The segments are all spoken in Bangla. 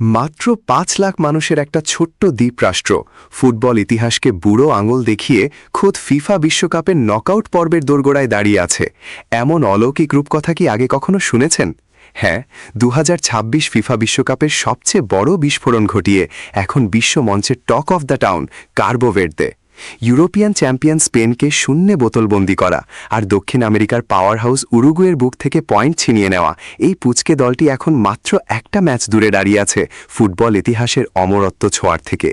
মাত্র ৫ লাখ মানুষের একটা ছোট্ট দ্বীপরাষ্ট্র ফুটবল ইতিহাসকে বুড়ো আঙুল দেখিয়ে খোদ ফিফা বিশ্বকাপের নকআউট পর্বের দোরগোড়ায় দাঁড়িয়ে আছে। এমন অলৌকিক রূপকথা কি আগে কখনো শুনেছেন? হ্যাঁ, ২০২৬ ফিফা বিশ্বকাপের সবচেয়ে বড় বিস্ফোরণ ঘটিয়ে এখন বিশ্ব মঞ্চের talk of the town Cabo Verde. European champion স্পেনকে শূন্যে বোতলবন্দি করা আর দক্ষিণ আমেরিকার পাওয়ার হাউস উরুগুয়ের বুক থেকে পয়েন্ট ছিনিয়ে নেওয়া, এই পুচকে দলটি এখন মাত্র একটা ম্যাচ দূরে দাঁড়িয়ে আছে ফুটবল ইতিহাসের অমরত্ব ছোঁয়ার থেকে।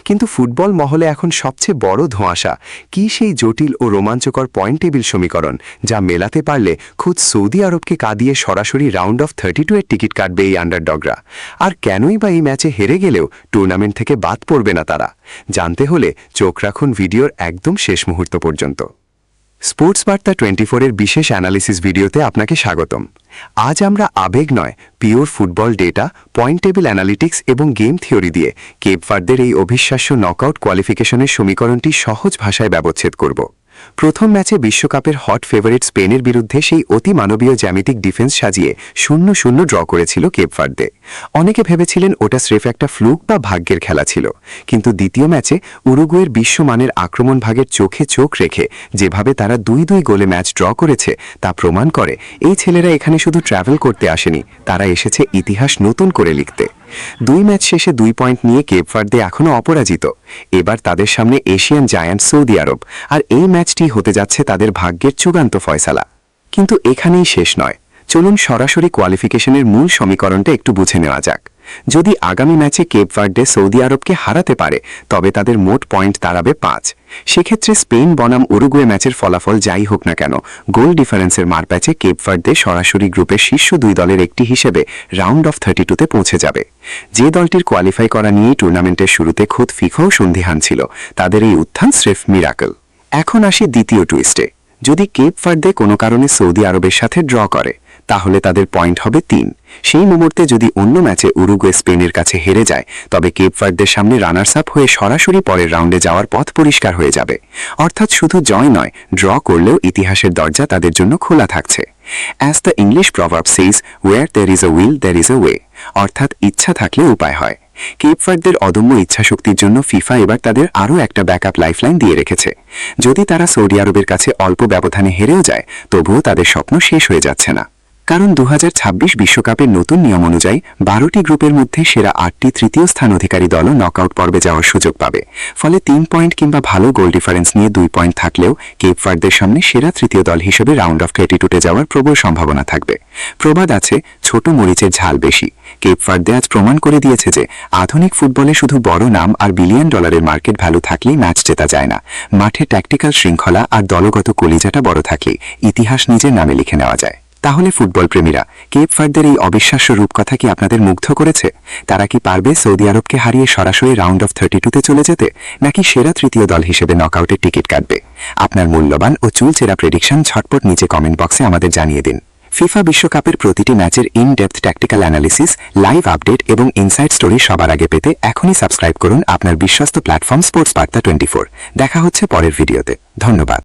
কিন্তু ফুটবল মহলে এখন সবচেয়ে বড় ধোঁয়াশা কি সেই জটিল ও রোমাঞ্চকর পয়েন্ট টেবিল সমীকরণ, যা মেলাতে পারলে খুদ সৌদি আরবকে কাঁদিয়ে সরাসরি রাউন্ড অফ 32 এর টিকিট কাটবে এই আন্ডারডগরা। আর কেনই বা এই ম্যাচে হেরে গেলেও টুর্নামেন্ট থেকে বাদ পড়বে না তারা? জানতে হলে চোখ রাখুন ভিডিওর একদম শেষ মুহূর্ত পর্যন্ত। স্পোর্টস বার্তা 24 এর বিশেষ অ্যানালিসিস ভিডিওতে আপনাকে স্বাগতম। আজ আমরা আবেগ নয়, pure football data, point table analytics এবং গেম থিওরি দিয়ে কেপ ভার্দের এই অবিশ্বাস্য নকআউট কোয়ালিফিকেশনের সমীকরণটি সহজ ভাষায় ব্যবচ্ছেদ করব। প্রথম ম্যাচে বিশ্বকাপের হট ফেভারিট স্পেনের বিরুদ্ধে সেই অতি মানবীয় জ্যামিতিক ডিফেন্স সাজিয়ে 0-0 ড্র করেছিল কেপ ভার্দে। অনেকে ভেবেছিলেন ওটা স্রেফ একটা ফ্লুক বা ভাগ্যের খেলা ছিল, কিন্তু দ্বিতীয় ম্যাচে উরুগুয়ের বিশ্বমানের আক্রমণ ভাগের চোখে চোখ রেখে যেভাবে তারা 2-2 গোলে ম্যাচ ড্র করেছে তা প্রমাণ করে এই ছেলেরা এখানে শুধু ট্র্যাভেল করতে আসেনি, তারা এসেছে ইতিহাস নতুন করে লিখতে। 2 ম্যাচ শেষে 2 পয়েন্ট নিয়ে কেপ ভার্দে এখনও অপরাজিত। এবার তাদের সামনে এশিয়ান জায়ান্ট সৌদি আরব, আর এই ম্যাচটি হতে যাচ্ছে তাদের ভাগ্যের চূড়ান্ত ফয়সালা। কিন্তু এখানেই শেষ নয়, চলুন সরাসরি কোয়ালিফিকেশনের মূল সমীকরণটা একটু বুঝে নেওয়া যাক। যদি আগামী ম্যাচে কেপ ভার্দে সৌদি আরবকে হারাতে পারে, তবে তাদের মোট পয়েন্ট দাঁড়াবে 5। সেক্ষেত্রে স্পেন বনাম উরুগুয়ে ম্যাচের ফলাফল যাই হোক না কেন, গোল ডিফারেন্সের মারপ্যাচে কেপ ভার্দে সরাসরি গ্রুপের শীর্ষ 2 দলের একটি হিসেবে রাউন্ড অফ 32-তে পৌঁছে যাবে। যে দলটির কোয়ালিফাই করা নিয়েই টুর্নামেন্টের শুরুতে খোদ ফিফাও সন্দিহান ছিল, তাদের এই উত্থান স্রেফ মিরাকল। এখন আসি দ্বিতীয় টুইস্টে। যদি কেপ ভার্দে কোনো কারণে সৌদি আরবের সাথে ড্র করে, তাহলে তাদের পয়েন্ট হবে 3। সেই মুহূর্তে যদি অন্য ম্যাচে উরুগুয়ে স্পেনের কাছে হেরে যায়, তবে কেপ ভার্দের সামনে রানার্স আপ হয়ে সরাসরি পরের রাউন্ডে যাওয়ার পথ পরিষ্কার হয়ে যাবে। অর্থাৎ শুধু জয় নয়, ড্র করলেও ইতিহাসের দরজা তাদের জন্য খোলা থাকছে। As the English proverb says, where there is a will there is a way, অর্থাৎ ইচ্ছা থাকলে উপায় হয়। কেপ ভার্দের অদম্য ইচ্ছাশক্তির জন্য ফিফা এবার তাদের আরও একটা ব্যাকআপ লাইফলাইন দিয়ে রেখেছে। যদি তারা সৌদি আরবের কাছে অল্প ব্যবধানে হেরেও যায়, তবুও তাদের স্বপ্ন শেষ হয়ে যাচ্ছে না। কারণ ২০২৬ বিশ্বকাপের নতুন নিয়ম অনুযায়ী 12টি গ্রুপের মধ্যে সেরা 8টি তৃতীয় স্থান অধিকারী দলও নকআউট পর্বে যাওয়ার সুযোগ পাবে। ফলে 3 পয়েন্ট কিংবা ভালো গোল ডিফারেন্স নিয়ে 2 পয়েন্ট থাকলেও কেপ ভার্দের সামনে সেরা তৃতীয় দল হিসেবে রাউন্ড অফ 32-তে যাওয়ার প্রবল সম্ভাবনা থাকবে। প্রবাদ আছে, ছোট মরিচের ঝাল বেশি। কেপ ভার্দে আজ প্রমাণ করে দিয়েছে যে আধুনিক ফুটবলে শুধু বড় নাম আর বিলিয়ন ডলারের মার্কেট ভ্যালু থাকলেই ম্যাচ জেতা যায় না। মাঠে ট্যাকটিক্যাল শৃঙ্খলা আর দলগত কলিজাটা বড় থাকলেই ইতিহাস নিজের নামে লিখে নেওয়া যায়। তাহলে ফুটবল প্রেমীরা, কেপ ভার্দের এই অবিশ্বাস্য রূপকথা কি আপনাদের মুগ্ধ করেছে? তারা কি পারবে সৌদি আরবকে হারিয়ে সরাসরি রাউন্ড অফ 32-তে চলে যেতে, নাকি সেরা তৃতীয় দল হিসেবে নকআউটের টিকিট কাটবে? আপনার মূল্যবান ও চুলচেরা প্রেডিকশন ঝটপট নিচে কমেন্ট বক্সে আমাদের জানিয়ে দিন। ফিফা বিশ্বকাপের প্রতিটি ম্যাচের in depth tactical analysis, live update এবং ইনসাইড স্টোরি সবার আগে পেতে এখনই সাবস্ক্রাইব করুন আপনার বিশ্বস্ত প্ল্যাটফর্ম স্পোর্টস বার্তা 24। দেখা হচ্ছে পরের ভিডিওতে। ধন্যবাদ।